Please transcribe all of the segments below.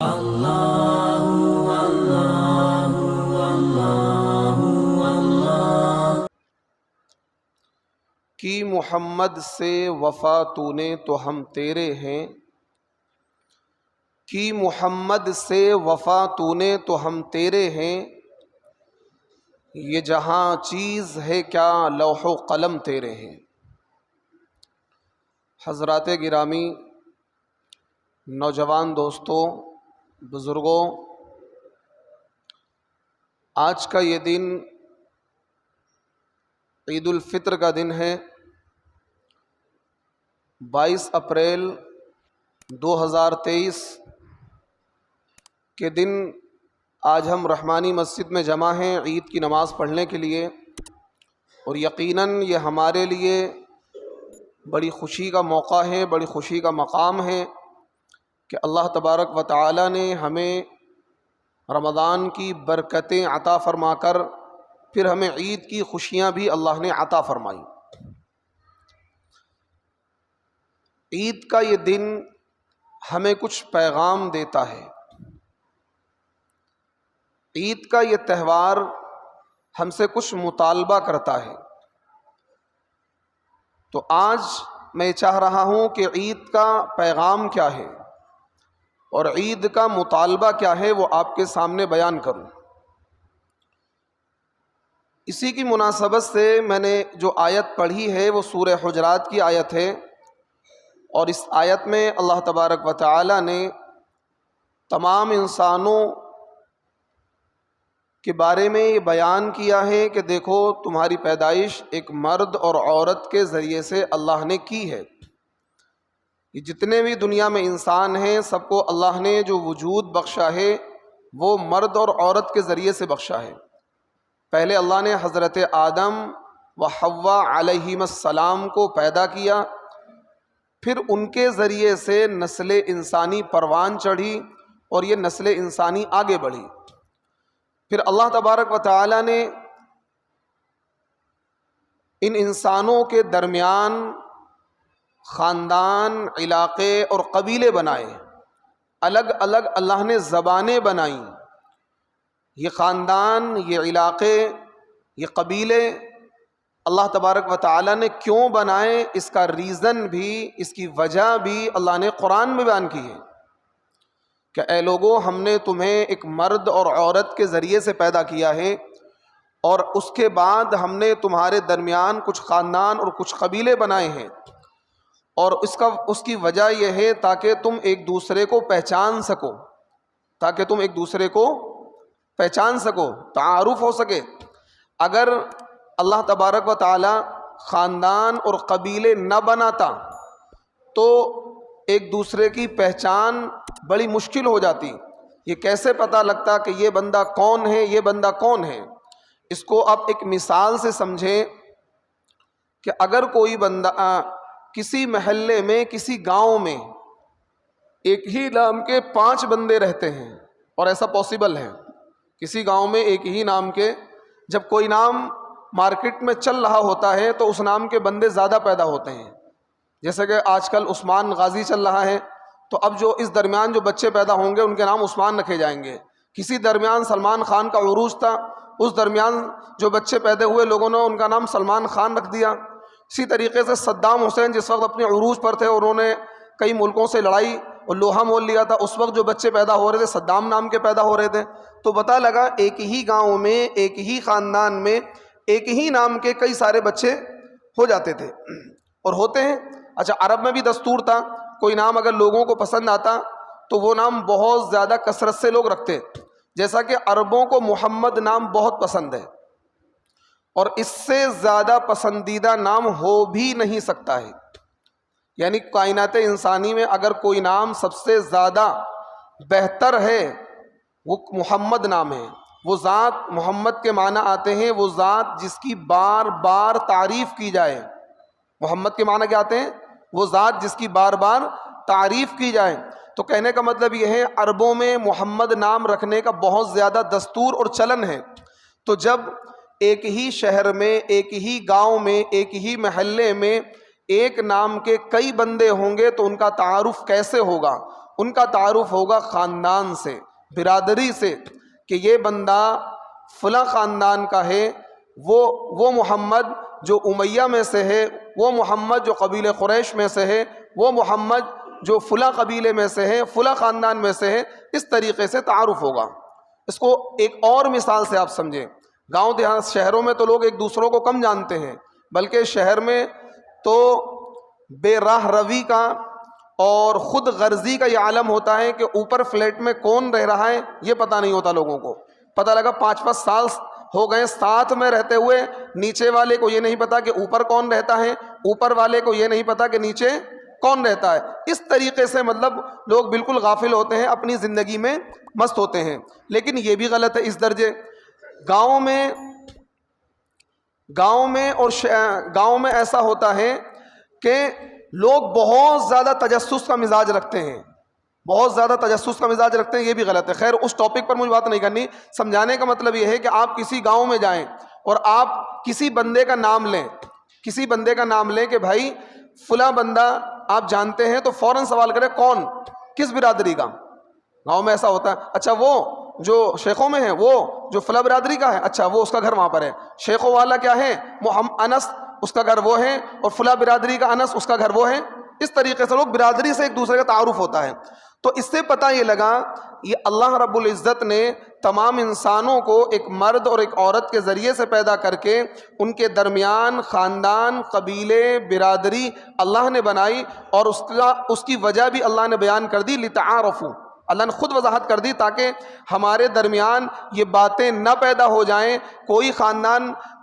اللہ اللہ اللہ اللہ کی محمد سے وفا تو نے تو ہم تیرے ہیں، کی محمد سے وفا تو نے تو ہم تیرے ہیں، یہ جہاں چیز ہے کیا لوح و قلم تیرے ہیں۔ حضرات گرامی، نوجوان دوستوں، بزرگوں، آج کا یہ دن عید الفطر کا دن ہے۔ 22 اپریل 2023 کے دن آج ہم رحمانی مسجد میں جمع ہیں عید کی نماز پڑھنے کے لیے، اور یقیناً یہ ہمارے لیے بڑی خوشی کا موقع ہے، بڑی خوشی کا مقام ہے کہ اللہ تبارک و تعالی نے ہمیں رمضان کی برکتیں عطا فرما کر پھر ہمیں عید کی خوشیاں بھی اللہ نے عطا فرمائی۔ عید کا یہ دن ہمیں کچھ پیغام دیتا ہے، عید کا یہ تہوار ہم سے کچھ مطالبہ کرتا ہے۔ تو آج میں چاہ رہا ہوں کہ عید کا پیغام کیا ہے اور عید کا مطالبہ کیا ہے وہ آپ کے سامنے بیان کروں۔ اسی کی مناسبت سے میں نے جو آیت پڑھی ہے وہ سورہ حجرات کی آیت ہے، اور اس آیت میں اللہ تبارک و تعالی نے تمام انسانوں کے بارے میں یہ بیان کیا ہے کہ دیکھو تمہاری پیدائش ایک مرد اور عورت کے ذریعے سے اللہ نے کی ہے۔ یہ جتنے بھی دنیا میں انسان ہیں سب کو اللہ نے جو وجود بخشا ہے وہ مرد اور عورت کے ذریعے سے بخشا ہے۔ پہلے اللہ نے حضرت آدم و حوا علیہم السلام کو پیدا کیا، پھر ان کے ذریعے سے نسل انسانی پروان چڑھی اور یہ نسل انسانی آگے بڑھی۔ پھر اللہ تبارک و تعالی نے ان انسانوں کے درمیان خاندان، علاقے اور قبیلے بنائے، الگ الگ اللہ نے زبانیں بنائیں۔ یہ خاندان، یہ علاقے، یہ قبیلے اللہ تبارک و تعالی نے کیوں بنائے، اس کا ریزن بھی، اس کی وجہ بھی اللہ نے قرآن میں بیان کی ہے کہ اے لوگو ہم نے تمہیں ایک مرد اور عورت کے ذریعے سے پیدا کیا ہے، اور اس کے بعد ہم نے تمہارے درمیان کچھ خاندان اور کچھ قبیلے بنائے ہیں، اور اس کی وجہ یہ ہے تاکہ تم ایک دوسرے کو پہچان سکو، تاکہ تم ایک دوسرے کو پہچان سکو، تعارف ہو سکے۔ اگر اللہ تبارک و تعالی خاندان اور قبیلے نہ بناتا تو ایک دوسرے کی پہچان بڑی مشکل ہو جاتی۔ یہ کیسے پتہ لگتا کہ یہ بندہ کون ہے، یہ بندہ کون ہے؟ اس کو آپ ایک مثال سے سمجھیں کہ اگر کوئی بندہ کسی محلے میں، کسی گاؤں میں ایک ہی نام کے 5 بندے رہتے ہیں، اور ایسا پاسبل ہے، کسی گاؤں میں ایک ہی نام کے، جب کوئی نام مارکیٹ میں چل رہا ہوتا ہے تو اس نام کے بندے زیادہ پیدا ہوتے ہیں۔ جیسے کہ آج کل عثمان غازی چل رہا ہے، تو اب جو اس درمیان جو بچے پیدا ہوں گے ان کے نام عثمان رکھے جائیں گے۔ کسی درمیان سلمان خان کا عروج تھا، اس درمیان جو بچے پیدا ہوئے لوگوں نے ان کا نام سلمان خان رکھ دیا۔ اسی طریقے سے صدام حسین جس وقت اپنے عروج پر تھے، انہوں نے کئی ملکوں سے لڑائی اور لوہا مول لیا تھا، اس وقت جو بچے پیدا ہو رہے تھے صدام نام کے پیدا ہو رہے تھے۔ تو پتہ لگا ایک ہی گاؤں میں، ایک ہی خاندان میں ایک ہی نام کے کئی سارے بچے ہو جاتے تھے اور ہوتے ہیں۔ اچھا، عرب میں بھی دستور تھا، کوئی نام اگر لوگوں کو پسند آتا تو وہ نام بہت زیادہ کثرت سے لوگ رکھتے، جیسا کہ عربوں کو محمد نام بہت پسند ہے، اور اس سے زیادہ پسندیدہ نام ہو بھی نہیں سکتا ہے۔ یعنی کائنات انسانی میں اگر کوئی نام سب سے زیادہ بہتر ہے وہ محمد نام ہے۔ وہ ذات، محمد کے معنی آتے ہیں وہ ذات جس کی بار بار تعریف کی جائے۔ محمد کے معنی کیا آتے ہیں؟ وہ ذات جس کی بار بار تعریف کی جائے۔ تو کہنے کا مطلب یہ ہے عربوں میں محمد نام رکھنے کا بہت زیادہ دستور اور چلن ہے۔ تو جب ایک ہی شہر میں، ایک ہی گاؤں میں، ایک ہی محلے میں ایک نام کے کئی بندے ہوں گے تو ان کا تعارف کیسے ہوگا، ان کا تعارف ہوگا خاندان سے، برادری سے، کہ یہ بندہ فلاں خاندان کا ہے، وہ محمد جو امیہ میں سے ہے، وہ محمد جو قبیلہ قریش میں سے ہے، وہ محمد جو فلاں قبیلے میں سے ہے، فلاں خاندان میں سے ہے. اس طریقے سے تعارف ہوگا. اس کو ایک اور مثال سے آپ سمجھیں. گاؤں دیہات شہروں میں تو لوگ ایک دوسروں کو کم جانتے ہیں، بلکہ شہر میں تو بے راہ روی کا اور خود غرضی کا یہ عالم ہوتا ہے کہ اوپر فلیٹ میں کون رہ رہا ہے یہ پتہ نہیں ہوتا. لوگوں کو پتہ لگا 5 سال ہو گئے ساتھ میں رہتے ہوئے، نیچے والے کو یہ نہیں پتا کہ اوپر کون رہتا ہے، اوپر والے کو یہ نہیں پتا کہ نیچے کون رہتا ہے. اس طریقے سے مطلب لوگ بالکل غافل ہوتے ہیں، اپنی زندگی میں مست ہوتے ہیں. لیکن یہ بھی غلط ہے اس درجے. گاؤں میں ایسا ہوتا ہے کہ لوگ بہت زیادہ تجسس کا مزاج رکھتے ہیں، یہ بھی غلط ہے. خیر اس ٹاپک پر مجھے بات نہیں کرنی. سمجھانے کا مطلب یہ ہے کہ آپ کسی گاؤں میں جائیں اور آپ کسی بندے کا نام لیں کہ بھائی فلاں بندہ آپ جانتے ہیں، تو فوراً سوال کریں کون، کس برادری کا. گاؤں میں ایسا ہوتا ہے. اچھا وہ جو شیخوں میں ہے، وہ جو فلاں برادری کا ہے، اچھا وہ اس کا گھر وہاں پر ہے. شیخوں والا کیا ہے، انس، اس کا گھر وہ ہے، اور فلاں برادری کا انس، اس کا گھر وہ ہے. اس طریقے سے لوگ برادری سے ایک دوسرے کا تعارف ہوتا ہے. تو اس سے پتہ یہ لگا یہ اللہ رب العزت نے تمام انسانوں کو ایک مرد اور ایک عورت کے ذریعے سے پیدا کر کے ان کے درمیان خاندان، قبیلے، برادری اللہ نے بنائی، اور اس کی وجہ بھی اللہ نے بیان کر دی. لتعارفوا، اللہ نے خود وضاحت کر دی تاکہ ہمارے درمیان یہ باتیں نہ پیدا ہو جائیں.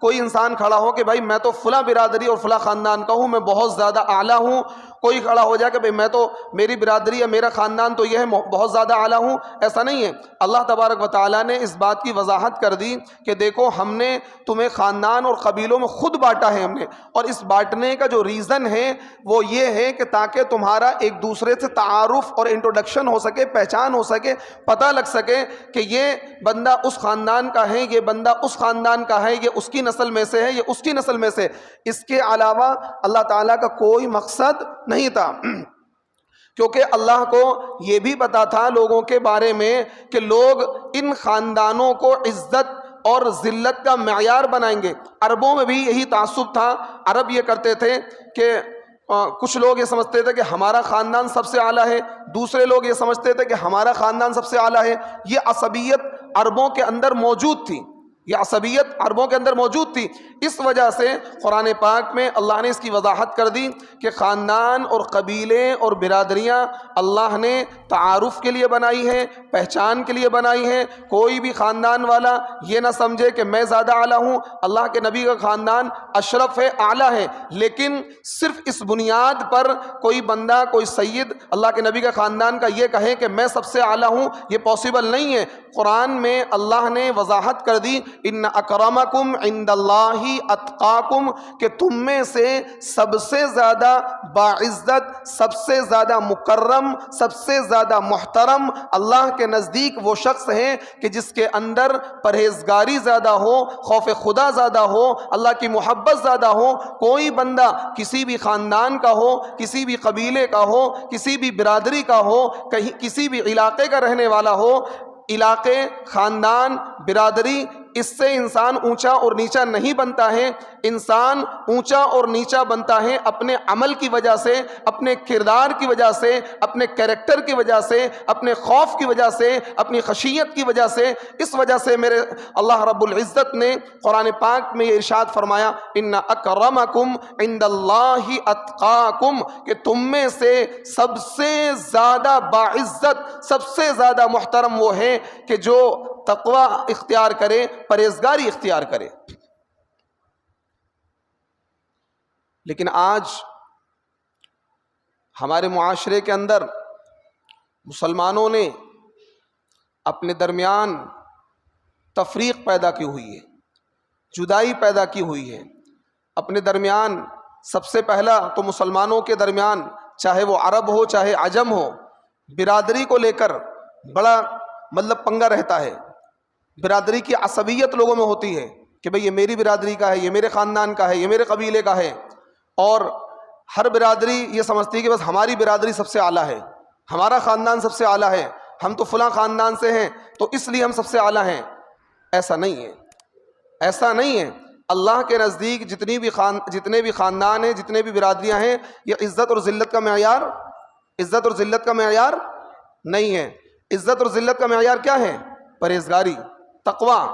کوئی انسان کھڑا ہو کہ بھائی میں تو فلاں برادری اور فلاں خاندان کا ہوں، میں بہت زیادہ اعلیٰ ہوں. کوئی کھڑا ہو جائے کہ بھئی میں تو میری برادری یا میرا خاندان تو یہ ہے، بہت زیادہ اعلیٰ ہوں. ایسا نہیں ہے. اللہ تبارک و تعالیٰ نے اس بات کی وضاحت کر دی کہ دیکھو ہم نے تمہیں خاندان اور قبیلوں میں خود بانٹا ہے ہم نے، اور اس بانٹنے کا جو ریزن ہے وہ یہ ہے کہ تاکہ تمہارا ایک دوسرے سے تعارف اور انٹروڈکشن ہو سکے، پہچان ہو سکے، پتہ لگ سکے کہ یہ بندہ اس خاندان کا ہے، یہ بندہ اس خاندان کا ہے، یہ اس کی نسل میں سے ہے، یہ اس کی نسل میں سے. اس کے علاوہ اللہ تعالیٰ کا کوئی مقصد نہیں تھا، کیونکہ اللہ کو یہ بھی پتا تھا لوگوں کے بارے میں کہ لوگ ان خاندانوں کو عزت اور ذلت کا معیار بنائیں گے. عربوں میں بھی یہی تعصب تھا. عرب یہ کرتے تھے کہ کچھ لوگ یہ سمجھتے تھے کہ ہمارا خاندان سب سے اعلیٰ ہے، دوسرے لوگ یہ سمجھتے تھے کہ ہمارا خاندان سب سے اعلیٰ ہے. یہ عصبیت عربوں کے اندر موجود تھی، اس وجہ سے قرآن پاک میں اللہ نے اس کی وضاحت کر دی کہ خاندان اور قبیلے اور برادریاں اللہ نے تعارف کے لیے بنائی ہیں، پہچان کے لیے بنائی ہیں. کوئی بھی خاندان والا یہ نہ سمجھے کہ میں زیادہ اعلیٰ ہوں. اللہ کے نبی کا خاندان اشرف ہے، اعلیٰ ہے، لیکن صرف اس بنیاد پر کوئی بندہ، کوئی سید اللہ کے نبی کا خاندان کا یہ کہے کہ میں سب سے اعلیٰ ہوں، یہ پاسبل نہیں ہے. قرآن میں اللہ نے وضاحت کر دی ان اکرمکم عند اللہ اتقاکم، کہ تم میں سے سب سے زیادہ باعزت، سب سے زیادہ مکرم، سب سے زیادہ محترم اللہ کے نزدیک وہ شخص ہے کہ جس کے اندر پرہیزگاری زیادہ ہو، خوف خدا زیادہ ہو، اللہ کی محبت زیادہ ہو. کوئی بندہ کسی بھی خاندان کا ہو، کسی بھی قبیلے کا ہو، کسی بھی برادری کا ہو، کہیں کسی بھی علاقے کا رہنے والا ہو، علاقے، خاندان، برادری، اس سے انسان اونچا اور نیچا نہیں بنتا ہے. انسان اونچا اور نیچا بنتا ہے اپنے عمل کی وجہ سے، اپنے کردار کی وجہ سے، اپنے کیریکٹر کی وجہ سے، اپنے خوف کی وجہ سے، اپنی خشیت کی وجہ سے. اس وجہ سے میرے اللہ رب العزت نے قرآن پاک میں یہ ارشاد فرمایا ان اکرمکم عند اللہ اتقاکم، کہ تم میں سے سب سے زیادہ باعزت، سب سے زیادہ محترم وہ ہے کہ جو تقوی اختیار کرے، پرہیزگاری اختیار کرے. لیکن آج ہمارے معاشرے کے اندر مسلمانوں نے اپنے درمیان تفریق پیدا کی ہوئی ہے، جدائی پیدا کی ہوئی ہے. اپنے درمیان سب سے پہلا تو مسلمانوں کے درمیان، چاہے وہ عرب ہو چاہے عجم ہو، برادری کو لے کر بڑا پنگا رہتا ہے. برادری کی عصبیت لوگوں میں ہوتی ہے کہ بھئی یہ میری برادری کا ہے، یہ میرے خاندان کا ہے، یہ میرے قبیلے کا ہے، اور ہر برادری یہ سمجھتی ہے کہ بس ہماری برادری سب سے اعلیٰ ہے. ہمارا خاندان سب سے اعلیٰ ہے، ہم تو فلاں خاندان سے ہیں تو اس لیے ہم سب سے اعلیٰ ہیں. ایسا نہیں ہے، ایسا نہیں ہے. اللہ کے نزدیک جتنے بھی خاندان ہیں، جتنے بھی برادریاں ہیں، یہ عزت اور ذلت کا معیار، عزت اور ذلت کا معیار نہیں ہے. عزت اور ذلت کا معیار کیا ہے؟ پرہیزگاری، تقوی.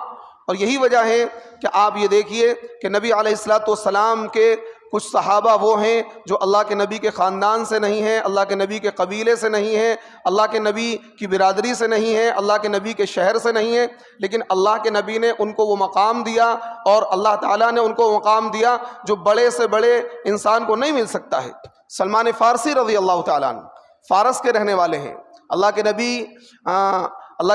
اور یہی وجہ ہے کہ آپ یہ دیکھیے کہ نبی علیہ الصلوۃ والسلام کے کچھ صحابہ وہ ہیں جو اللہ کے نبی کے خاندان سے نہیں ہیں، اللہ کے نبی کے قبیلے سے نہیں ہیں، اللہ کے نبی کی برادری سے نہیں ہیں، اللہ کے نبی کے شہر سے نہیں ہیں، لیکن اللہ کے نبی نے ان کو وہ مقام دیا اور اللہ تعالیٰ نے ان کو وہ مقام دیا جو بڑے سے بڑے انسان کو نہیں مل سکتا ہے. سلمان فارسی رضی اللہ تعالیٰ عنہ فارس کے رہنے والے ہیں. اللہ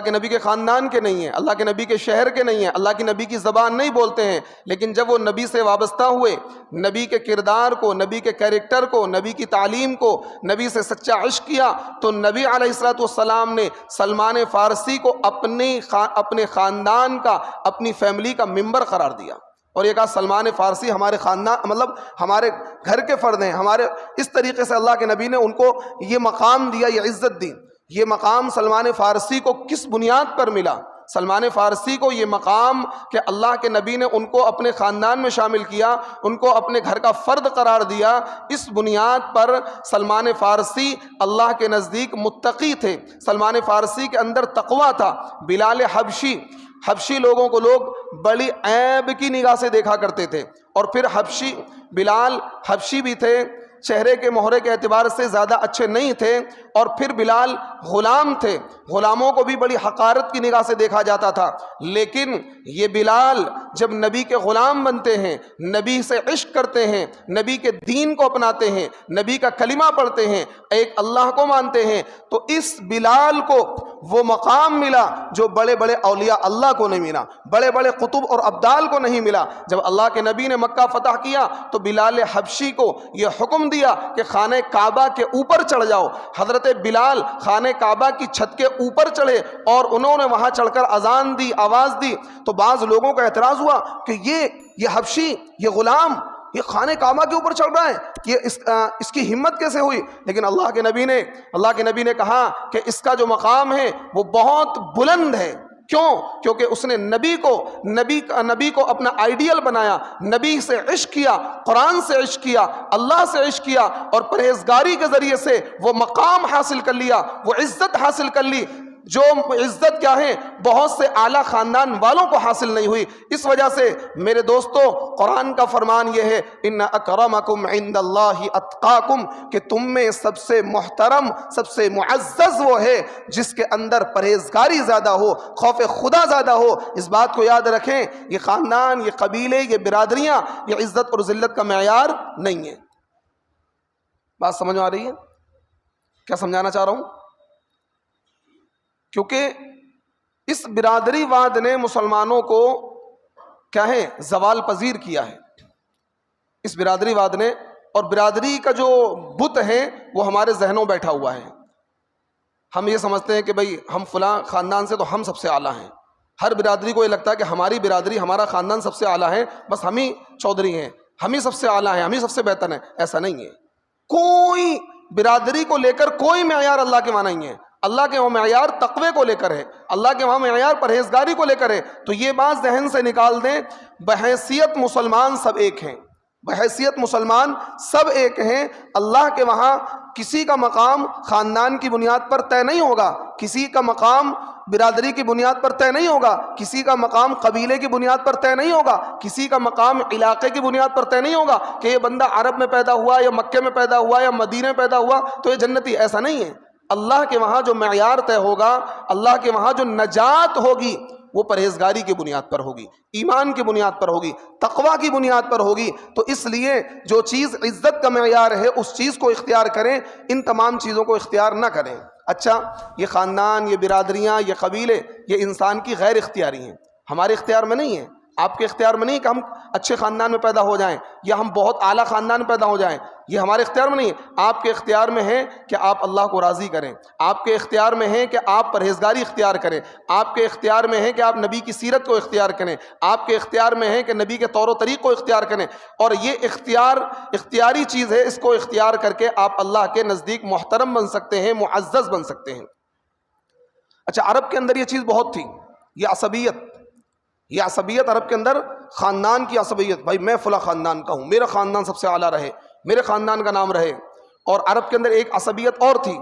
کے نبی کے خاندان کے نہیں ہیں، اللہ کے نبی کے شہر کے نہیں ہیں، اللہ کے نبی کی زبان نہیں بولتے ہیں، لیکن جب وہ نبی سے وابستہ ہوئے، نبی کے کردار کو، نبی کے کیریکٹر کو، نبی کی تعلیم کو، نبی سے سچا عشق کیا، تو نبی علیہ الصلوۃ والسلام نے سلمان فارسی کو اپنے خاندان کا، اپنی فیملی کا ممبر قرار دیا. اور یہ کہا سلمان فارسی ہمارے خاندان، مطلب ہمارے گھر کے فرد ہیں، ہمارے. اس طریقے سے اللہ کے نبی نے ان کو یہ مقام دیا، یہ عزت دی. یہ مقام سلمان فارسی کو کس بنیاد پر ملا؟ سلمان فارسی کو یہ مقام کہ اللہ کے نبی نے ان کو اپنے خاندان میں شامل کیا، ان کو اپنے گھر کا فرد قرار دیا. اس بنیاد پر سلمان فارسی اللہ کے نزدیک متقی تھے، سلمان فارسی کے اندر تقویٰ تھا. بلال حبشی لوگوں کو لوگ بڑی عیب کی نگاہ سے دیکھا کرتے تھے، اور پھر بلال حبشی بھی تھے، چہرے کے مہرے کے اعتبار سے زیادہ اچھے نہیں تھے، اور پھر بلال غلام تھے، غلاموں کو بھی بڑی حقارت کی نگاہ سے دیکھا جاتا تھا. لیکن یہ بلال جب نبی کے غلام بنتے ہیں، نبی سے عشق کرتے ہیں، نبی کے دین کو اپناتے ہیں، نبی کا کلمہ پڑھتے ہیں، ایک اللہ کو مانتے ہیں، تو اس بلال کو وہ مقام ملا جو بڑے بڑے اولیاء اللہ کو نہیں ملا، بڑے بڑے قطب اور ابدال کو نہیں ملا. جب اللہ کے نبی نے مکہ فتح کیا تو بلال حبشی کو یہ حکم دیا کہ خانہ کعبہ کے اوپر چڑھ جاؤ. حضرت بلال خانہ کعبہ کی چھت کے اوپر چڑھے اور انہوں نے وہاں چڑھ کر اذان دی، آواز دی. تو بعض لوگوں کا اعتراض ہوا کہ یہ حبشی، یہ غلام، یہ خانہ کعبہ کے اوپر چڑھ رہا ہے، یہ اس کی ہمت کیسے ہوئی؟ لیکن اللہ کے نبی نے کہا کہ اس کا جو مقام ہے وہ بہت بلند ہے. کیوں؟ کیونکہ اس نے نبی کو اپنا آئیڈیل بنایا، نبی سے عشق کیا، قرآن سے عشق کیا، اللہ سے عشق کیا، اور پرہیزگاری کے ذریعے سے وہ مقام حاصل کر لیا، وہ عزت حاصل کر لی جو عزت کیا ہے بہت سے اعلیٰ خاندان والوں کو حاصل نہیں ہوئی. اس وجہ سے میرے دوستو، قرآن کا فرمان یہ ہے ان اکرمکم عند اللہ اتقاکم، کہ تم میں سب سے محترم، سب سے معزز وہ ہے جس کے اندر پرہیزگاری زیادہ ہو، خوف خدا زیادہ ہو. اس بات کو یاد رکھیں، یہ خاندان، یہ قبیلے، یہ برادریاں، یہ عزت اور ذلت کا معیار نہیں ہے. بات سمجھ میں آ رہی ہے؟ کیا سمجھانا چاہ رہا ہوں؟ کیونکہ اس برادری واد نے مسلمانوں کو کیا ہے زوال پذیر کیا ہے. اس برادری واد نے، اور برادری کا جو بت ہے وہ ہمارے ذہنوں بیٹھا ہوا ہے. ہم یہ سمجھتے ہیں کہ بھئی ہم فلاں خاندان سے تو ہم سب سے اعلیٰ ہیں. ہر برادری کو یہ لگتا ہے کہ ہماری برادری، ہمارا خاندان سب سے اعلیٰ ہے، بس ہم ہی چودھری ہیں، ہم ہی سب سے اعلیٰ ہیں، ہم ہی سب سے بہتر ہیں. ایسا نہیں ہے. کوئی برادری کو لے کر کوئی معیار اللہ کے وہاں نہیں ہے. اللہ کے وہاں معیار تقوی کو لے کر ہے، اللہ کے وہاں معیار پرہیزگاری کو لے کر ہے. تو یہ بات ذہن سے نکال دیں، بحیثیت مسلمان سب ایک ہیں، بحیثیت مسلمان سب ایک ہیں. اللہ کے وہاں کسی کا مقام خاندان کی بنیاد پر طے نہیں ہوگا، کسی کا مقام برادری کی بنیاد پر طے نہیں ہوگا، کسی کا مقام قبیلے کی بنیاد پر طے نہیں ہوگا، کسی کا مقام علاقے کی بنیاد پر طے نہیں ہوگا کہ یہ بندہ عرب میں پیدا ہوا یا مکے میں پیدا ہوا یا مدینے میں پیدا ہوا تو یہ جنتی. ایسا نہیں ہے. اللہ کے وہاں جو معیار طے ہوگا، اللہ کے وہاں جو نجات ہوگی وہ پرہیزگاری کی بنیاد پر ہوگی، ایمان کی بنیاد پر ہوگی، تقوی کی بنیاد پر ہوگی. تو اس لیے جو چیز عزت کا معیار ہے اس چیز کو اختیار کریں، ان تمام چیزوں کو اختیار نہ کریں. اچھا، یہ خاندان، یہ برادریاں، یہ قبیلے، یہ انسان کی غیر اختیاری ہیں، ہمارے اختیار میں نہیں ہیں. آپ کے اختیار میں نہیں کہ ہم اچھے خاندان میں پیدا ہو جائیں یا ہم بہت اعلیٰ خاندان میں پیدا ہو جائیں، یہ ہمارے اختیار میں نہیں ہے۔ آپ کے اختیار میں ہے کہ آپ اللہ کو راضی کریں، آپ کے اختیار میں ہے کہ آپ پرہیزگاری اختیار کریں، آپ کے اختیار میں ہے کہ آپ نبی کی سیرت کو اختیار کریں، آپ کے اختیار میں ہے کہ نبی کے طور و طریق کو اختیار کریں، اور یہ اختیاری چیز ہے، اس کو اختیار کر کے آپ اللہ کے نزدیک محترم بن سکتے ہیں، معزز بن سکتے ہیں۔ اچھا، عرب کے اندر یہ چیز بہت تھی، یہ عصبیت عرب کے اندر، خاندان کی عصبیت، بھائی میں فلاں خاندان کا ہوں، میرا خاندان سب سے اعلیٰ رہے، میرے خاندان کا نام رہے۔ اور عرب کے اندر ایک عصبیت اور تھی،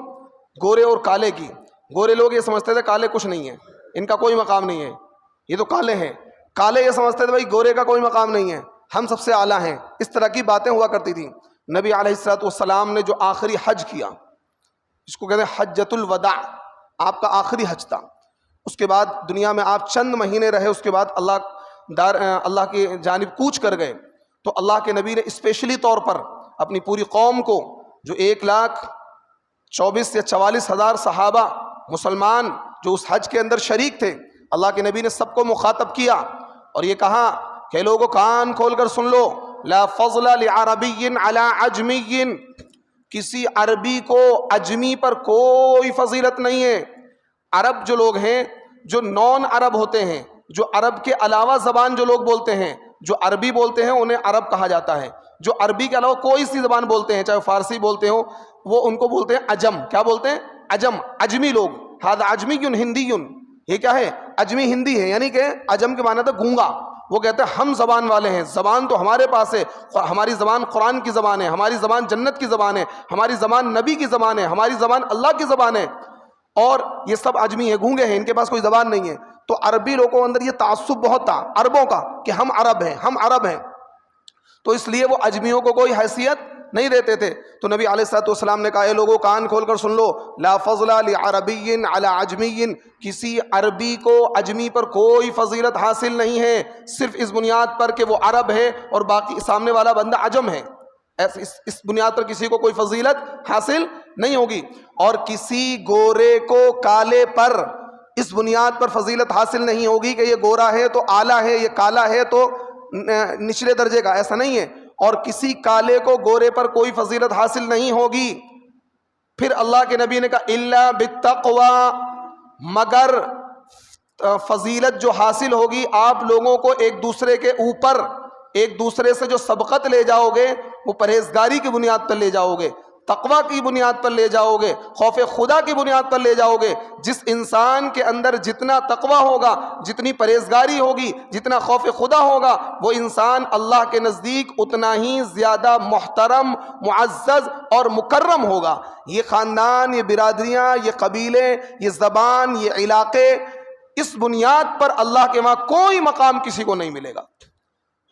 گورے اور کالے کی۔ گورے لوگ یہ سمجھتے تھے کالے کچھ نہیں ہیں، ان کا کوئی مقام نہیں ہے، یہ تو کالے ہیں۔ کالے یہ سمجھتے تھے بھائی گورے کا کوئی مقام نہیں ہے، ہم سب سے اعلیٰ ہیں۔ اس طرح کی باتیں ہوا کرتی تھیں۔ نبی علیہ السلام نے جو آخری حج کیا، جس کو کہتے ہیں حجۃ الوداع، آپ کا آخری حج تھا، اس کے بعد دنیا میں آپ چند مہینے رہے، اس کے بعد اللہ کی جانب کوچ کر گئے۔ تو اللہ کے نبی نے اسپیشلی طور پر اپنی پوری قوم کو، جو 1,24,000 یا 44,000 صحابہ مسلمان جو اس حج کے اندر شریک تھے، اللہ کے نبی نے سب کو مخاطب کیا اور یہ کہا کہ لوگوں کان کھول کر سن لو، لا فضل لعربی علی عجمی، کسی عربی کو عجمی پر کوئی فضیلت نہیں ہے۔ عرب جو لوگ ہیں، جو نان عرب ہوتے ہیں، جو عرب کے علاوہ زبان جو لوگ بولتے ہیں، جو عربی بولتے ہیں، انہیں عرب کہا جاتا ہے۔ جو عربی کے علاوہ کوئی سی زبان بولتے ہیں، چاہے فارسی بولتے ہوں، وہ ان کو بولتے ہیں عجم۔ کیا بولتے ہیں؟ عجم، عجمی لوگ۔ ھذا عجمی ہندی، یہ کیا ہے؟ عجمی ہندی ہے، یعنی کہ عجم کے معنی تھا گونگا۔ وہ کہتے ہیں ہم زبان والے ہیں، زبان تو ہمارے پاس ہے، ہماری زبان قرآن کی زبان ہے، ہماری زبان جنت کی زبان ہے، ہماری زبان نبی کی زبان ہے، ہماری زبان اللہ کی زبان ہے، اور یہ سب عجمی ہیں، گونگے ہیں، ان کے پاس کوئی زبان نہیں ہے۔ تو عربی لوگوں کے اندر یہ تعصب بہت تھا عربوں کا کہ ہم عرب ہیں، ہم عرب ہیں، تو اس لیے وہ عجمیوں کو کوئی حیثیت نہیں دیتے تھے۔ تو نبی علیہ السلام نے کہا اے لوگوں کان کھول کر سن لو، لا فضل لعربی علی عجمی، کسی عربی کو عجمی پر کوئی فضیلت حاصل نہیں ہے، صرف اس بنیاد پر کہ وہ عرب ہے اور باقی سامنے والا بندہ عجم ہے، اس بنیاد پر کسی کو کوئی فضیلت حاصل نہیں ہوگی۔ اور کسی گورے کو کالے پر اس بنیاد پر فضیلت حاصل نہیں ہوگی کہ یہ گورا ہے تو اعلیٰ ہے، یہ کالا ہے تو نچلے درجے کا، ایسا نہیں ہے۔ اور کسی کالے کو گورے پر کوئی فضیلت حاصل نہیں ہوگی۔ پھر اللہ کے نبی نے کہا الا بالتقوی، مگر فضیلت جو حاصل ہوگی آپ لوگوں کو ایک دوسرے کے اوپر، ایک دوسرے سے جو سبقت لے جاؤ گے وہ پرہیزگاری کی بنیاد پر لے جاؤ گے، تقوی کی بنیاد پر لے جاؤ گے، خوف خدا کی بنیاد پر لے جاؤ گے۔ جس انسان کے اندر جتنا تقوی ہوگا، جتنی پرہیزگاری ہوگی، جتنا خوف خدا ہوگا، وہ انسان اللہ کے نزدیک اتنا ہی زیادہ محترم، معزز اور مکرم ہوگا۔ یہ خاندان، یہ برادریاں، یہ قبیلے، یہ زبان، یہ علاقے، اس بنیاد پر اللہ کے وہاں کوئی مقام کسی کو نہیں ملے گا۔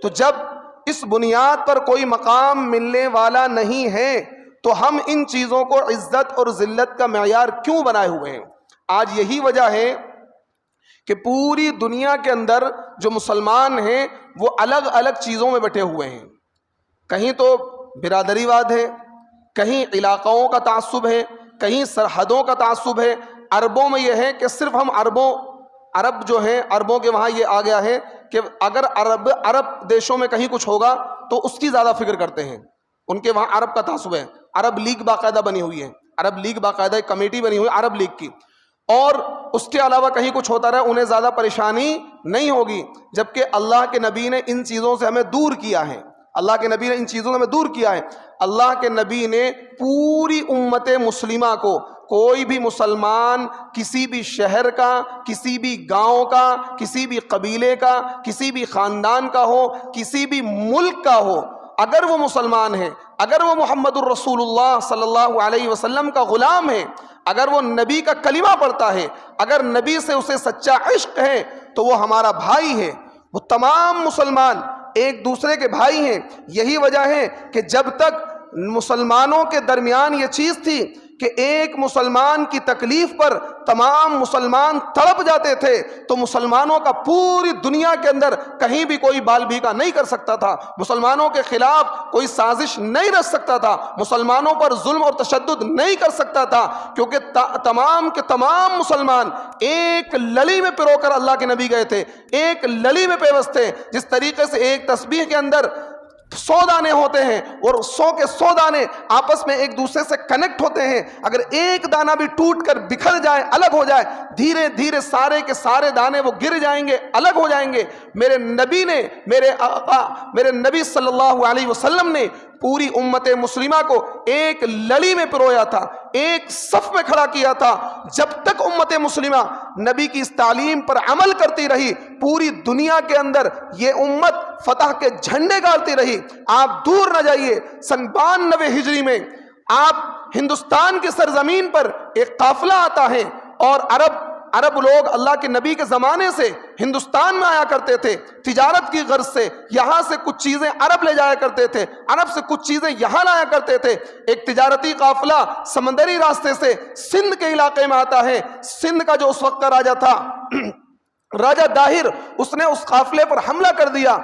تو جب اس بنیاد پر کوئی مقام ملنے والا نہیں ہے تو ہم ان چیزوں کو عزت اور ذلت کا معیار کیوں بنائے ہوئے ہیں؟ آج یہی وجہ ہے کہ پوری دنیا کے اندر جو مسلمان ہیں وہ الگ الگ چیزوں میں بٹے ہوئے ہیں۔ کہیں تو برادری واد ہے، کہیں علاقوں کا تعصب ہے، کہیں سرحدوں کا تعصب ہے۔ عربوں میں یہ ہے کہ صرف ہم عرب جو ہیں، عربوں کے وہاں یہ آ گیا ہے کہ اگر عرب دیشوں میں کہیں کچھ ہوگا تو اس کی زیادہ فکر کرتے ہیں، ان کے وہاں عرب کا تعصب ہے۔ عرب لیگ باقاعدہ بنی ہوئی ہے، عرب لیگ باقاعدہ ایک کمیٹی بنی ہوئی ہے عرب لیگ کی، اور اس کے علاوہ کہیں کچھ ہوتا رہے انہیں زیادہ پریشانی نہیں ہوگی۔ جبکہ اللہ کے نبی نے ان چیزوں سے ہمیں دور کیا ہے، اللہ کے نبی نے ان چیزوں سے ہمیں دور کیا ہے۔ اللہ کے نبی نے پوری امت مسلمہ کو، کوئی بھی مسلمان کسی بھی شہر کا، کسی بھی گاؤں کا، کسی بھی قبیلے کا، کسی بھی خاندان کا ہو، کسی بھی ملک کا ہو، اگر وہ مسلمان ہے، اگر وہ محمد الرسول اللہ صلی اللہ علیہ وسلم کا غلام ہے، اگر وہ نبی کا کلمہ پڑھتا ہے، اگر نبی سے اسے سچا عشق ہے تو وہ ہمارا بھائی ہے۔ وہ تمام مسلمان ایک دوسرے کے بھائی ہیں۔ یہی وجہ ہے کہ جب تک مسلمانوں کے درمیان یہ چیز تھی کہ ایک مسلمان کی تکلیف پر تمام مسلمان تڑپ جاتے تھے تو مسلمانوں کا پوری دنیا کے اندر کہیں بھی کوئی بال بھیگا نہیں کر سکتا تھا، مسلمانوں کے خلاف کوئی سازش نہیں رچ سکتا تھا، مسلمانوں پر ظلم اور تشدد نہیں کر سکتا تھا، کیونکہ تمام کے تمام مسلمان ایک للی میں پرو کر اللہ کے نبی گئے تھے، ایک للی میں پیوست تھے۔ جس طریقے سے ایک تسبیح کے اندر 100 دانے ہوتے ہیں اور 100 کے 100 دانے آپس میں ایک دوسرے سے کنیکٹ ہوتے ہیں، اگر ایک دانہ بھی ٹوٹ کر بکھر جائے، الگ ہو جائے، دھیرے دھیرے سارے کے سارے دانے وہ گر جائیں گے، الگ ہو جائیں گے۔ میرے نبی نے، میرے آقا، میرے نبی صلی اللہ علیہ وسلم نے پوری امت مسلمہ کو ایک لڑی میں پرویا تھا، ایک صف میں کھڑا کیا تھا۔ جب تک امت مسلمہ نبی کی اس تعلیم پر عمل کرتی رہی، پوری دنیا کے اندر یہ امت فتح کے جھنڈے گاڑتی رہی۔ آپ دور نہ جائیے، سن 92 ہجری میں آپ ہندوستان کی سرزمین پر ایک قافلہ آتا ہے، اور عرب لوگ اللہ کے نبی کے زمانے سے ہندوستان میں آیا کرتے تھے تجارت کی غرض سے، یہاں سے کچھ چیزیں عرب لے جایا کرتے تھے، عرب سے کچھ چیزیں یہاں لایا کرتے تھے۔ ایک تجارتی قافلہ سمندری راستے سے سندھ کے علاقے میں آتا ہے۔ سندھ کا جو اس وقت کا راجہ تھا راجہ داہر، اس نے اس قافلے پر حملہ کر دیا،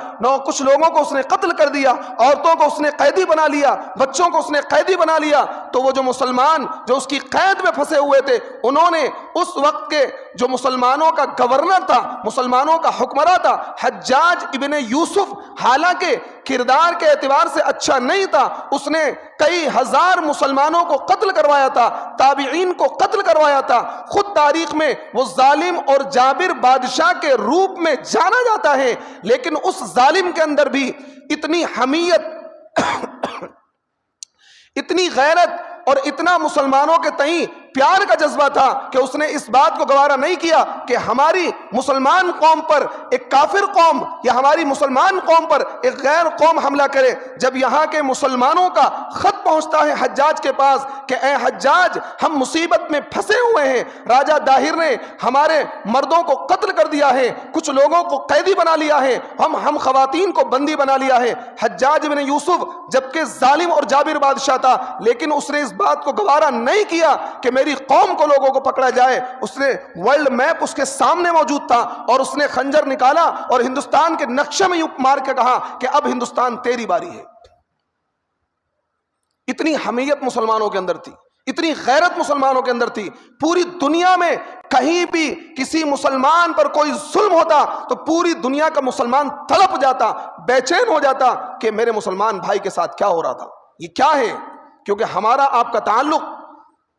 کچھ لوگوں کو اس نے قتل کر دیا، عورتوں کو اس نے قیدی بنا لیا، بچوں کو اس نے قیدی بنا لیا۔ تو وہ جو مسلمان جو اس کی قید میں پھنسے ہوئے تھے، انہوں نے اس وقت کے جو مسلمانوں کا گورنر تھا، مسلمانوں کا حکمراں تھا، حجاج ابن یوسف، حالانکہ کردار کے اعتبار سے اچھا نہیں تھا، اس نے کئی ہزار مسلمانوں کو قتل کروایا تھا، تابعین کو قتل کروایا تھا۔ خود تاریخ میں وہ ظالم اور جابر بادشاہ کے روپ میں جانا جاتا ہے، لیکن اس ظالم کے اندر بھی اتنی حمیت، اتنی غیرت اور اتنا مسلمانوں کے تئیں پیار کا جذبہ تھا کہ اس نے اس بات کو گوارا نہیں کیا کہ ہماری مسلمان قوم پر ایک کافر قوم یا ہماری مسلمان قوم پر ایک غیر قوم حملہ کرے۔ جب یہاں کے مسلمانوں کا خط پہنچتا ہے حجاج کے پاس کہ اے حجاج، ہم مصیبت میں پھنسے ہوئے ہیں، راجہ داہر نے ہمارے مردوں کو قتل کر دیا ہے، کچھ لوگوں کو قیدی بنا لیا ہے، ہم خواتین کو بندی بنا لیا ہے۔ حجاج بن یوسف جبکہ ظالم اور جابر بادشاہ تھا، لیکن اس نے اس بات کو گوارا نہیں کیا کہ میری قوم کو لوگوں کو پکڑا جائے۔ اس نے ورلڈ میپ اس کے سامنے موجود تھا، اور اس نے خنجر نکالا اور ہندوستان کے نقشے میں یوں مار کے کہا کہ اب ہندوستان تیری باری ہے۔ اتنی حمیت مسلمانوں کے اندر تھی، اتنی غیرت مسلمانوں کے اندر تھی۔ پوری دنیا میں کہیں بھی کسی مسلمان پر کوئی ظلم ہوتا تو پوری دنیا کا مسلمان تڑپ جاتا، بے چین ہو جاتا کہ میرے مسلمان بھائی کے ساتھ کیا ہو رہا تھا، یہ کیا ہے؟ کیونکہ ہمارا آپ کا تعلق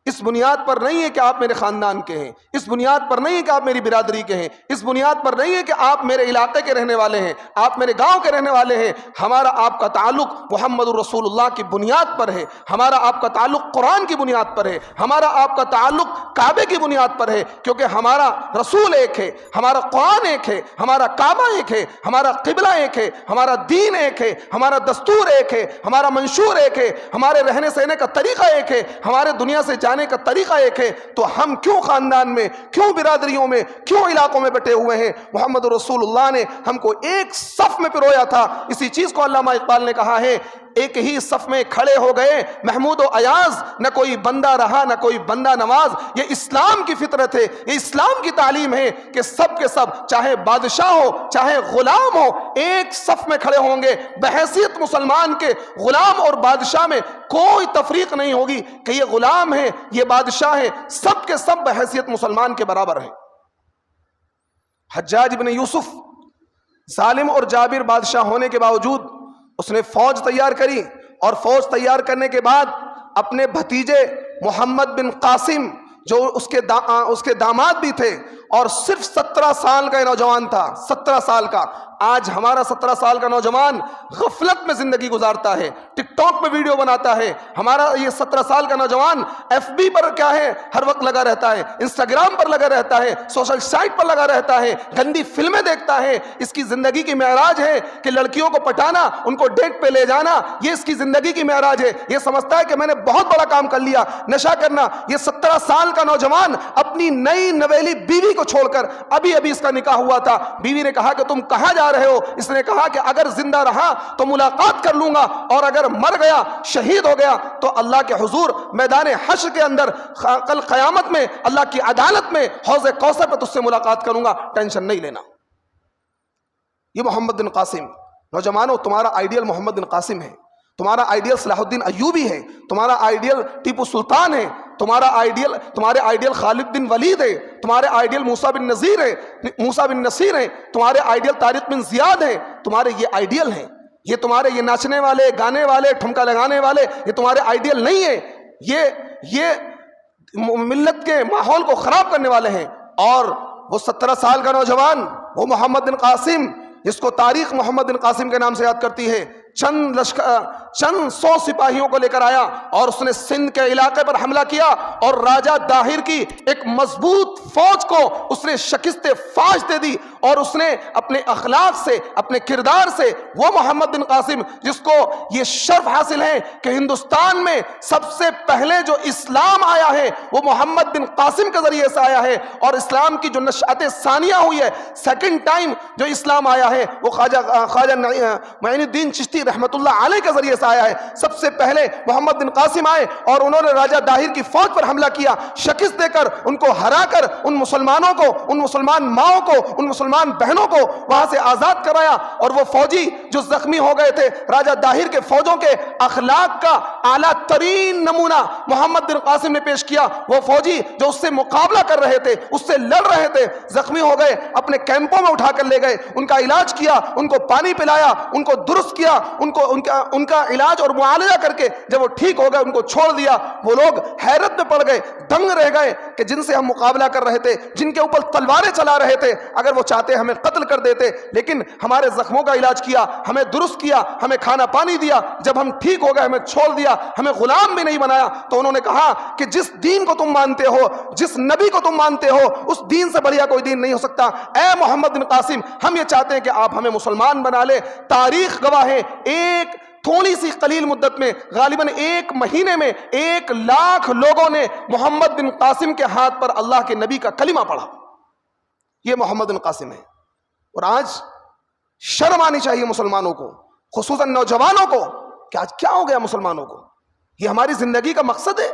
اس بنیاد پر نہیں ہے کہ آپ میرے خاندان کے ہیں، اس بنیاد پر نہیں ہے کہ آپ میری برادری کے ہیں، اس بنیاد پر نہیں ہے کہ آپ میرے علاقے کے رہنے والے ہیں، آپ میرے گاؤں کے رہنے والے ہیں۔ ہمارا آپ کا تعلق محمد الرسول اللہ کی بنیاد پر ہے، ہمارا آپ کا تعلق قرآن کی بنیاد پر ہے، ہمارا آپ کا تعلق کعبے کی بنیاد پر ہے، کیونکہ ہمارا رسول ایک ہے، ہمارا قرآن ایک ہے، ہمارا کعبہ ایک ہے، ہمارا قبلہ ایک ہے، ہمارا دین ایک ہے، ہمارا دستور ایک ہے، ہمارا منشور ایک ہے، ہمارے رہنے سہنے کا طریقہ ایک ہے، ہمارے دنیا سے جانے کا طریقہ ایک ہے۔ تو ہم کیوں خاندان میں، کیوں برادریوں میں، کیوں علاقوں میں بٹے ہوئے ہیں؟ محمد رسول اللہ نے ہم کو ایک صف میں پرویا تھا۔ اسی چیز کو علامہ اقبال نے کہا ہے، ایک ہی صف میں کھڑے ہو گئے محمود و ایاز، نہ کوئی بندہ رہا نہ کوئی بندہ نواز۔ یہ اسلام کی فطرت ہے، یہ اسلام کی تعلیم ہے کہ سب کے سب، چاہے بادشاہ ہو چاہے غلام ہو، ایک صف میں کھڑے ہوں گے۔ بحیثیت مسلمان کے غلام اور بادشاہ میں کوئی تفریق نہیں ہوگی کہ یہ غلام ہے یہ بادشاہ ہے، سب کے سب بحیثیت مسلمان کے برابر ہیں۔ حجاج بن یوسف ظالم اور جابر بادشاہ ہونے کے باوجود اس نے فوج تیار کری، اور فوج تیار کرنے کے بعد اپنے بھتیجے محمد بن قاسم جو اس کے داماد بھی تھے، اور صرف 17 سال کا نوجوان تھا، 17 سال کا۔ آج ہمارا 17 سال کا نوجوان غفلت میں زندگی گزارتا ہے، ٹک ٹاک پہ ویڈیو بناتا ہے۔ ہمارا یہ 17 سال کا نوجوان ایف بی پر کیا ہے ہر وقت لگا رہتا ہے، انسٹاگرام پر لگا رہتا ہے، سوشل سائٹ پر لگا رہتا ہے، گندی فلمیں دیکھتا ہے۔ اس کی زندگی کی معراج ہے کہ لڑکیوں کو پٹانا، ان کو ڈیٹ پہ لے جانا، یہ اس کی زندگی کی معراج ہے۔ یہ سمجھتا ہے کہ میں نے بہت بڑا کام کر لیا۔ نشہ کرنا، یہ 17 سال کا نوجوان اپنی نئی نویلی بیوی کو چھوڑ کر ابھی ابھی اس کا نکاح ہوا تھا. بیوی نے کہا کہ تم کہاں جا رہے ہو؟ اس نے کہا کہ اگر زندہ رہا تو ملاقات کر لوں گا، اور اگر مر گیا، شہید ہو گیا، تو اللہ کے حضور میدان حشر کے اندر کل قیامت میں اللہ کی عدالت میں حوض کوثر پر تجھ سے ملاقات کروں گا، ٹینشن نہیں لینا. یہ محمد بن قاسم. نوجوانوں، تمہارا آئیڈیل محمد بن قاسم ہے، تمہارا آئیڈیل صلاح الدین ایوبی ہے، تمہارا آئیڈیل ٹیپو سلطان ہے، تمہارے آئیڈیل خالد بن ولید ہے، تمہارے آئیڈیل موسیٰ بن نصیر ہے، تمہارے آئیڈیل طارق بن زیاد ہے. تمہارے یہ آئیڈیل ہیں. یہ تمہارے یہ ناچنے والے، گانے والے، ٹھمکا لگانے والے، یہ تمہارے آئیڈیل نہیں ہیں. یہ ملت کے ماحول کو خراب کرنے والے ہیں. اور وہ 17 سال کا نوجوان، وہ محمد بن قاسم، جس کو تاریخ محمد بن قاسم کے نام سے یاد کرتی ہے، چند 100 سپاہیوں کو لے کر آیا اور اس نے سندھ کے علاقے پر حملہ کیا، اور راجہ داہر کی ایک مضبوط فوج کو اس نے شکست فاش دے دی. اور اس نے اپنے اخلاق سے، اپنے کردار سے، وہ محمد بن قاسم جس کو یہ شرف حاصل ہے کہ ہندوستان میں سب سے پہلے جو اسلام آیا ہے وہ محمد بن قاسم کے ذریعے سے آیا ہے. اور اسلام کی جو نشأت ثانیہ ہوئی ہے، سیکنڈ ٹائم جو اسلام آیا ہے، وہ خواجہ معین الدین چشتی رحمت اللہ علیہ کے ذریعے سے آیا ہے. سب سے پہلے محمد بن قاسم آئے اور انہوں نے راجہ داہر کی فوج پر حملہ کیا، شکست دے کر ان کو ہرا کر ان مسلمانوں کو، ان مسلمان ماؤں کو، ان مسلمان بہنوں کو وہاں سے آزاد کرایا. اور وہ فوجی جو زخمی ہو گئے تھے، راجہ داہر کے فوجوں کے اخلاق کا اعلیٰ ترین نمونہ محمد بن قاسم نے پیش کیا. وہ فوجی جو اس سے مقابلہ کر رہے تھے، اس سے لڑ رہے تھے، زخمی ہو گئے، اپنے کیمپوں میں اٹھا کر لے گئے، ان کا علاج کیا، ان کو پانی پلایا، ان کو درست کیا، ان کا علاج اور معالجہ کر کے جب وہ ٹھیک ہو گئے ان کو چھوڑ دیا. وہ لوگ حیرت میں پڑ گئے، دنگ رہ گئے کہ جن سے ہم مقابلہ کر رہے تھے، جن کے اوپر تلواریں چلا رہے تھے، اگر وہ چاہتے ہمیں قتل کر دیتے، لیکن ہمارے زخموں کا علاج کیا، ہمیں درست کیا، ہمیں کھانا پانی دیا، جب ہم ٹھیک ہو گئے ہمیں چھوڑ دیا، ہمیں غلام بھی نہیں بنایا. تو انہوں نے کہا کہ جس دین کو تم مانتے ہو، جس نبی کو تم مانتے ہو، اس دین سے بڑھیا کوئی دین نہیں ہو سکتا. اے محمد بن قاسم، ہم یہ چاہتے ہیں کہ آپ ہمیں مسلمان بنا لے. تاریخ گواہ ہے، ایک تھوڑی سی قلیل مدت میں، غالباً 1 مہینے میں 1 لاکھ لوگوں نے محمد بن قاسم کے ہاتھ پر اللہ کے نبی کا کلمہ پڑھا. یہ محمد بن قاسم ہے. اور آج شرم آنی چاہیے مسلمانوں کو، خصوصاً نوجوانوں کو، کہ آج کیا ہو گیا مسلمانوں کو؟ یہ ہماری زندگی کا مقصد ہے؟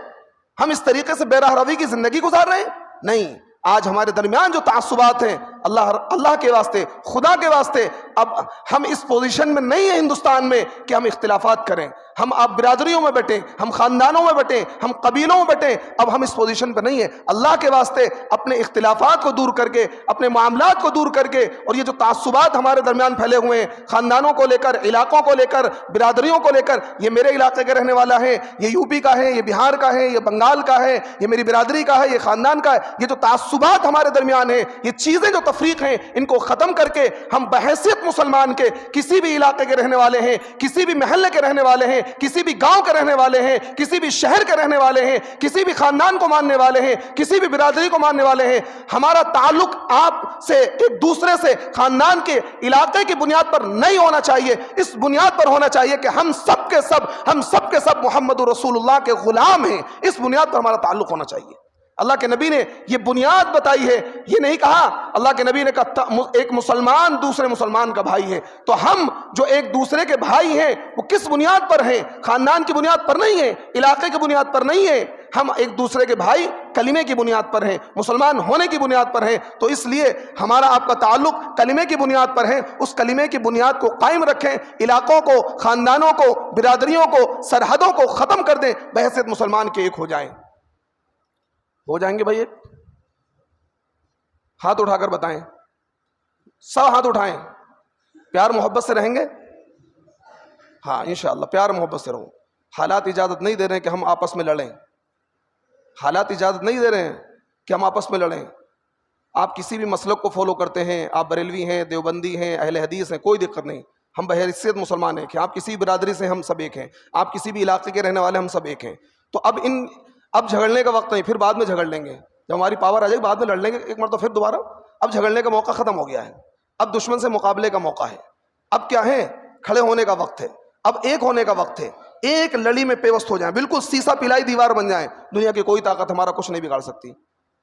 ہم اس طریقے سے بے راہ روی کی زندگی گزار رہے ہیں؟ نہیں. آج ہمارے درمیان جو تعصبات ہیں، اللہ کے واسطے، خدا کے واسطے، اب ہم اس پوزیشن میں نہیں ہیں ہندوستان میں کہ ہم اختلافات کریں. ہم اب برادریوں میں بیٹھیں، ہم خاندانوں میں بیٹھیں، ہم قبیلوں میں بیٹھیں، اب ہم اس پوزیشن پہ نہیں ہیں. اللہ کے واسطے اپنے اختلافات کو دور کر کے، اپنے معاملات کو دور کر کے، اور یہ جو تعصبات ہمارے درمیان پھیلے ہوئے ہیں، خاندانوں کو لے کر، علاقوں کو لے کر، برادریوں کو لے کر، یہ میرے علاقے کے رہنے والا ہے، یہ یو پی کا ہے، یہ بہار کا ہے، یہ بنگال کا ہے، یہ میری برادری کا ہے، یہ خاندان کا ہے، یہ جو تعصبات ہمارے درمیان ہیں، یہ چیزیں جو تفریق ہیں، ان کو ختم کر کے ہم بحیثیت مسلمان کے، کسی بھی علاقے کے رہنے والے ہیں، کسی بھی محلے کے رہنے والے ہیں، کسی بھی گاؤں کے رہنے والے ہیں، کسی بھی شہر کے رہنے والے ہیں، کسی بھی خاندان کو ماننے والے ہیں، کسی بھی برادری کو ماننے والے ہیں، ہمارا تعلق آپ سے، ایک دوسرے سے، خاندان کے، علاقے کی بنیاد پر نہیں ہونا چاہیے. اس بنیاد پر ہونا چاہیے کہ ہم سب کے سب محمد رسول اللہ کے غلام ہیں. اس بنیاد پر ہمارا تعلق ہونا چاہیے. اللہ کے نبی نے یہ بنیاد بتائی ہے. یہ نہیں کہا، اللہ کے نبی نے کہا ایک مسلمان دوسرے مسلمان کا بھائی ہے. تو ہم جو ایک دوسرے کے بھائی ہیں وہ کس بنیاد پر ہیں؟ خاندان کی بنیاد پر نہیں ہے، علاقے کی بنیاد پر نہیں ہے. ہم ایک دوسرے کے بھائی کلمے کی بنیاد پر ہیں، مسلمان ہونے کی بنیاد پر ہیں. تو اس لیے ہمارا آپ کا تعلق کلمے کی بنیاد پر ہے. اس کلمے کی بنیاد کو قائم رکھیں، علاقوں کو، خاندانوں کو، برادریوں کو، سرحدوں کو ختم کر دیں، بحیثیت مسلمان کے ایک ہو جائیں. ہو جائیں گے بھائی؟ ایک ہاتھ اٹھا کر بتائیں، سب ہاتھ اٹھائیں. پیار محبت سے رہیں گے؟ ہاں انشاءاللہ پیار محبت سے رہو. حالات اجازت نہیں دے رہے ہیں کہ ہم آپس میں لڑیں. حالات اجازت نہیں دے رہے ہیں کہ ہم آپس میں لڑیں. آپ کسی بھی مسلک کو فالو کرتے ہیں، آپ بریلوی ہیں، دیوبندی ہیں، اہل حدیث ہیں، کوئی دقت نہیں. ہم بحیثیت مسلمان ہیں کہ آپ کسی برادری سے، ہم سب ایک ہیں. آپ کسی بھی علاقے کے رہنے والے، ہم سب ایک ہیں. تو اب جھگڑنے کا وقت نہیں، پھر بعد میں جھگڑ لیں گے. جب ہماری پاور آ جائے بعد میں لڑ لیں گے ایک مرتبہ پھر دوبارہ. اب جھگڑنے کا موقع ختم ہو گیا ہے. اب دشمن سے مقابلے کا موقع ہے. اب کیا ہے؟ کھڑے ہونے کا وقت ہے. اب ایک ہونے کا وقت ہے. ایک لڑی میں پیوست ہو جائیں، بالکل سیسا پلائی دیوار بن جائیں. دنیا کی کوئی طاقت ہمارا کچھ نہیں بگاڑ سکتی.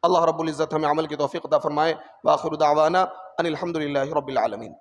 اللہ رب العزت ہمیں عمل کی توفیق عطا فرمائے۔ وآخر دعوانا ان الحمد للہ رب العالمین۔